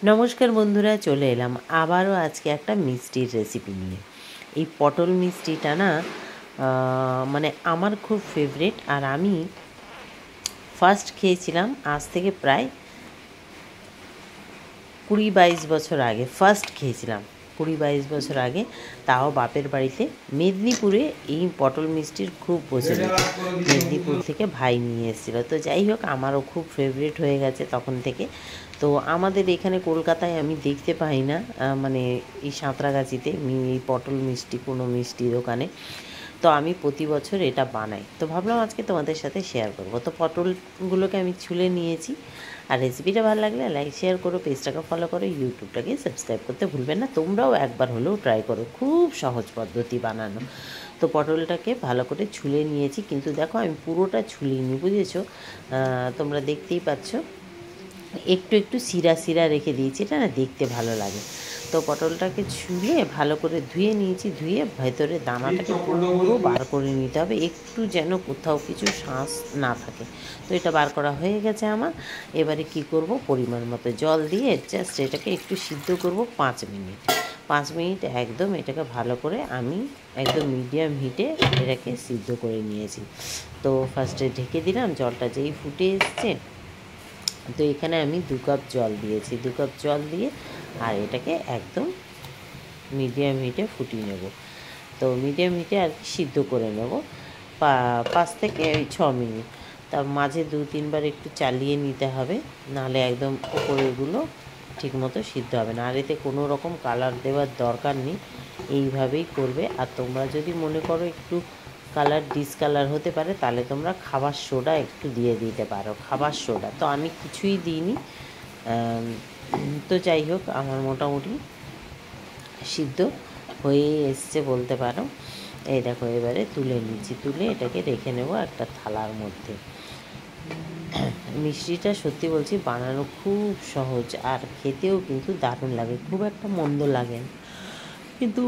নমস্কার বন্ধুরা, চলে এলাম আবারও আজকে একটা মিষ্টির রেসিপি নিয়ে। এই পটল মিষ্টিটা না মানে আমার খুব ফেভারিট। আর আমি ফার্স্ট খেয়েছিলাম আজ থেকে প্রায় 20-22 বছর আগে। ফার্স্ট খেয়েছিলাম 20-22 বছর আগে, তাও বাপের বাড়িতে। মেদিনীপুরে এই পটল মিষ্টির খুব প্রচলিত। মেদিনীপুর থেকে ভাই নিয়ে এসেছিলো। তো যাই হোক, আমারও খুব ফেভারিট হয়ে গেছে তখন থেকে। তো আমাদের এখানে কলকাতায় আমি দেখতে পাই না, মানে এই সাঁতরাগাছিতে এই পটল মিষ্টি কোনো মিষ্টি দোকানে। তো আমি প্রতি বছর এটা বানাই। তো ভাবলাম আজকে তোমাদের সাথে শেয়ার করব। তো পটলগুলোকে আমি ছুলে নিয়েছি। আর রেসিপিটা ভালো লাগলে লাইক শেয়ার করো, পেজটাকে ফলো করো, ইউটিউবটাকে সাবস্ক্রাইব করতে ভুলবেন না। তোমরাও একবার হলেও ট্রাই করো, খুব সহজ পদ্ধতি বানানো। তো পটলটাকে ভালো করে ছুলে নিয়েছি, কিন্তু দেখো আমি পুরোটা ছুলিনি, বুঝেছো? তোমরা দেখতেই পাচ্ছ একটু একটু শিরা শিরা রেখে দিয়েছি, এটা না দেখতে ভালো লাগে। তো পটলটাকে ছুলে ভালো করে ধুয়ে নিয়েছি, ধুয়ে ভেতরে দানাটাকে পুরো বার করে নিতে হবে, একটু যেন কোথাও কিছু শাঁস না থাকে। তো এটা বার করা হয়ে গেছে আমার। এবারে কি করব, পরিমাণ মতো জল দিয়ে জাস্ট এটাকে একটু সিদ্ধ করব 5 মিনিট। 5 মিনিট একদম এটাকে ভালো করে আমি একদম মিডিয়াম হিটে এটাকে সিদ্ধ করে নিয়েছি। তো ফার্স্টে ঢেকে দিলাম, জলটা যেই ফুটে এসছে, তো এখানে আমি 2 কাপ জল দিয়েছি। 2 কাপ জল দিয়ে আর এটাকে একদম মিডিয়াম হিটে ফুটিয়ে নেব। তো মিডিয়াম হিটে আর কি সিদ্ধ করে নেব 5 থেকে 6 মিনিট। তার মাঝে 2-3 বার একটু চালিয়ে নিতে হবে, নাহলে একদম উপরেরগুলো ঠিকমতো সিদ্ধ হবে না। আর এতে কোনো রকম কালার দেওয়ার দরকার নেই, এইভাবেই করবে। আর তোমরা যদি মনে করো একটু কালার ডিসকালার হতে পারে, তাহলে তোমরা খাবার সোডা একটু দিয়ে দিতে পারো, খাবার সোডা। তো আমি কিছুই দিইনি। তো যাই হোক, আমার মোটামুটি সিদ্ধ হয়ে এসছে বলতে পারো। এই দেখো, এবারে তুলে নিচ্ছি, তুলে এটাকে রেখে নেব একটা থালার মধ্যে। মিষ্টিটা সত্যি বলছি বানানো খুব সহজ, আর খেতেও কিন্তু দারুণ লাগে, খুব একটা মন্দ লাগে না। কিন্তু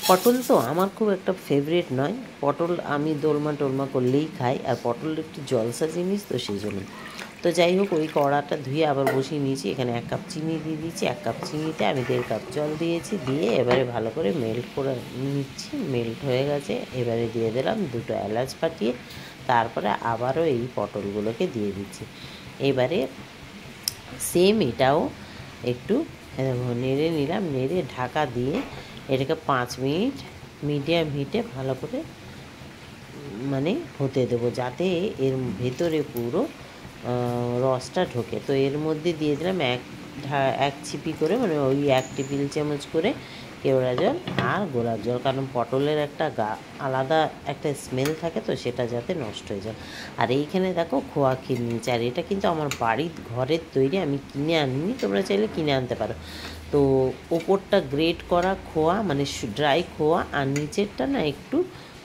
পটল তো আমার খুব একটা ফেভারিট নয়। পটল আমি দোলমা টোলমা করলেই খাই, আর পটল একটু জলসা জিনিস, তো সেই জন্য। তো যাই হোক, ওই কড়াটা ধুয়ে আবার বসিয়ে নিয়েছি। এখানে 1 কাপ চিনি দিয়ে দিয়েছি। 1 কাপ চিনিতে আমি 1.5 কাপ জল দিয়েছি, দিয়ে এবারে ভালো করে মেল্ট করে নিচ্ছি। মেল্ট হয়ে গেছে, এবারে দিয়ে দিলাম 2টো এলাচ ফাটিয়ে। তারপরে আবারও এই পটলগুলোকে দিয়ে দিচ্ছি। এবারে সেম এটাও একটু নেড়ে নিলাম, নেড়ে ঢাকা দিয়ে এটাকে 5 মিনিট মিডিয়াম হিটে ভালো করে মানে হতে দেবো, যাতে এর ভেতরে পুরো রসটা ঢোকে। তো এর মধ্যে দিয়ে দিলাম এক ছিপি করে, মানে ওই 1 টেবিল চামচ করে কেওড়া জল আর গোলাপ জল, কারণ পটলের একটা আলাদা একটা স্মেল থাকে, তো সেটা যাতে নষ্ট হয়ে যায়। আর এইখানে দেখো খোয়া ক্ষীর নিয়েছি, আর এটা কিন্তু আমার বাড়ির ঘরের তৈরি, আমি কিনে আনিনি, তোমরা চাইলে কিনে আনতে পারো। তো ওপরটা গ্রেট করা খোয়া, মানে ড্রাই খোয়া, আর নিচেরটা না একটু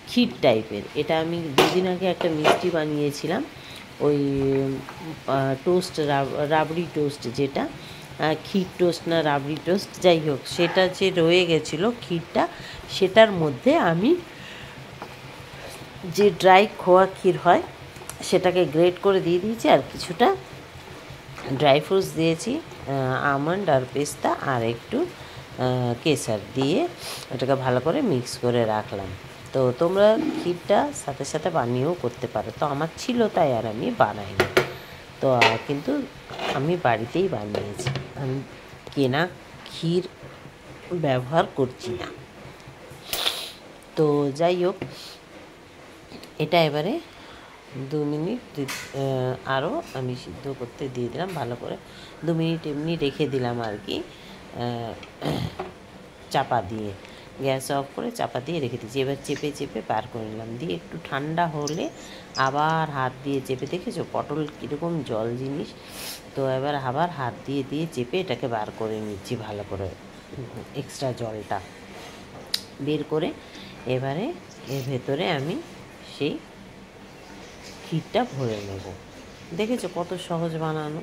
ক্ষীর টাইপের। এটা আমি 2 দিন আগে একটা মিষ্টি বানিয়েছিলাম, ওই টোস্ট, রাবড়ি টোস্ট, যেটা ক্ষীর টোস্ট না রাবড়ি টোস্ট, যাই হোক, সেটা যে রয়ে গেছিলো ক্ষীরটা, সেটার মধ্যে আমি যে ড্রাই খোয়া ক্ষীর হয় সেটাকে গ্রেট করে দিয়ে দিয়েছি, আর কিছুটা ড্রাই ফ্রুটস দিয়েছি, আমন্ড আর পেস্তা, আর একটু কেসার দিয়ে এটাকে ভালো করে মিক্স করে রাখলাম। তো তোমরা ক্ষীরটা সাথে সাথে বানিয়েও করতে পারো। তো আমার ছিল, তাই আর আমি বানাইনি। তো কিন্তু আমি বাড়িতেই বানিয়েছি, আমি কেনা ক্ষীর ব্যবহার করছি না। তো যাই হোক, এটা এবারে 2 মিনিট আরও আমি সিদ্ধ করতে দিয়ে দিলাম ভালো করে। 2 মিনিট এমনি রেখে দিলাম আর কি, চাপা দিয়ে, গ্যাস অফ করে চাপা দিয়ে রেখে দিয়েছি। এবার চেপে চেপে বার করে নিলাম, দিয়ে একটু ঠান্ডা হলে আবার হাত দিয়ে চেপে, দেখেছো পটল কীরকম জল জিনিস। তো এবার আবার হাত দিয়ে দিয়ে চেপে এটাকে বার করে নিচ্ছি ভালো করে, এক্সট্রা জলটা বের করে। এবারে এর ভেতরে আমি সেই ক্ষীরটা ভরে নেব। দেখেছো কত সহজ বানানো,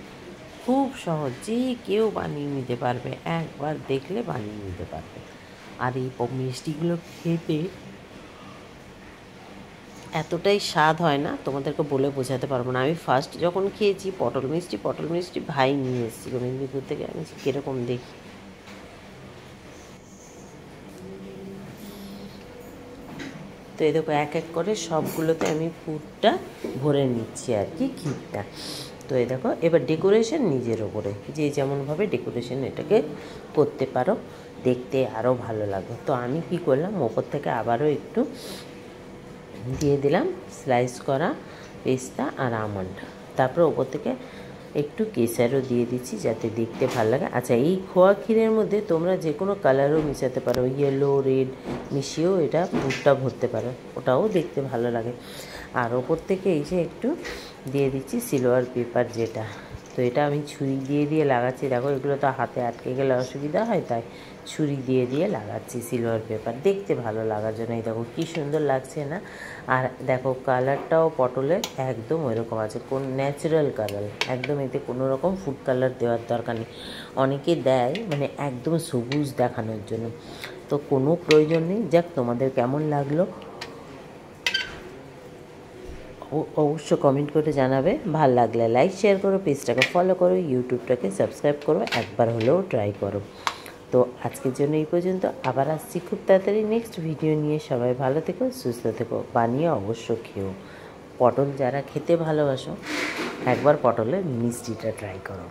খুব সহজ, যে কেউ বানিয়ে নিতে পারবে, একবার দেখলে বানিয়ে নিতে পারবে। আর এই মিষ্টিগুলো খেতে এতটাই স্বাদ হয় না, তোমাদেরকে বলে বোঝাতে পারবো না। আমি ফার্স্ট যখন খেয়েছি পটল মিষ্টি ভাই নিয়ে এসেছিলো মেদিনীপুর থেকে। আমি কীরকম দেখি, তো এই দেখো এক এক করে সবগুলোতে আমি পুরটা ভরে নিচ্ছি আর কি, ক্ষীরটা। তো এই দেখো এবার ডেকোরেশন নিজের ওপরে, যে যেমনভাবে ডেকোরেশন এটাকে করতে পারো, দেখতে আরও ভালো লাগবে। তো আমি কি করলাম, ওপর থেকে আবারও একটু দিয়ে দিলাম স্লাইস করা পেস্তা আর আমন্ড। তারপর ওপর থেকে একটু কেসারও দিয়ে দিচ্ছি যাতে দেখতে ভালো লাগে। আচ্ছা, এই খোয়া ক্ষীরের মধ্যে তোমরা যে কোনো কালারও মিশাতে পারো, ইয়েলো রেড মিশিয়েও এটা পুরটা ভরতে পারো, ওটাও দেখতে ভালো লাগে। আর ওপর থেকে এই যে একটু দিয়ে দিচ্ছি সিলভার পেপার যেটা, তো এটা আমি ছুরি দিয়ে লাগাচ্ছি। দেখো এগুলো তো হাতে আটকে গেলে অসুবিধা হয়, তাই ছুরি দিয়ে লাগাচ্ছি সিলভার পেপার, দেখতে ভালো লাগার জন্য। এই দেখো কী সুন্দর লাগছে না? আর দেখো কালারটাও পটলের একদম ওইরকম আছে, কোন ন্যাচারাল কালার একদম, এতে কোনো রকম ফুড কালার দেওয়ার দরকার নেই। অনেকে দেয় মানে একদম সবুজ দেখানোর জন্য, তো কোনো প্রয়োজন নেই। যাক, তোমাদের কেমন লাগলো অবশ্য কমেন্ট করে জানাবে। ভালো লাগলে লাইক শেয়ার করো, পেজটাকে ফলো করো, ইউটিউবটাকে সাবস্ক্রাইব করো, একবার হলেও ট্রাই করো। তো আজকের জন্য এই পর্যন্ত, আবার আসছি খুব তাড়াতাড়ি নেক্সট ভিডিও নিয়ে। সবাই ভালো থেকো, সুস্থ থেকো, বানিয়ে অবশ্য খেও। পটল যারা খেতে ভালোবাসো একবার পটলের মিষ্টিটা ট্রাই করো।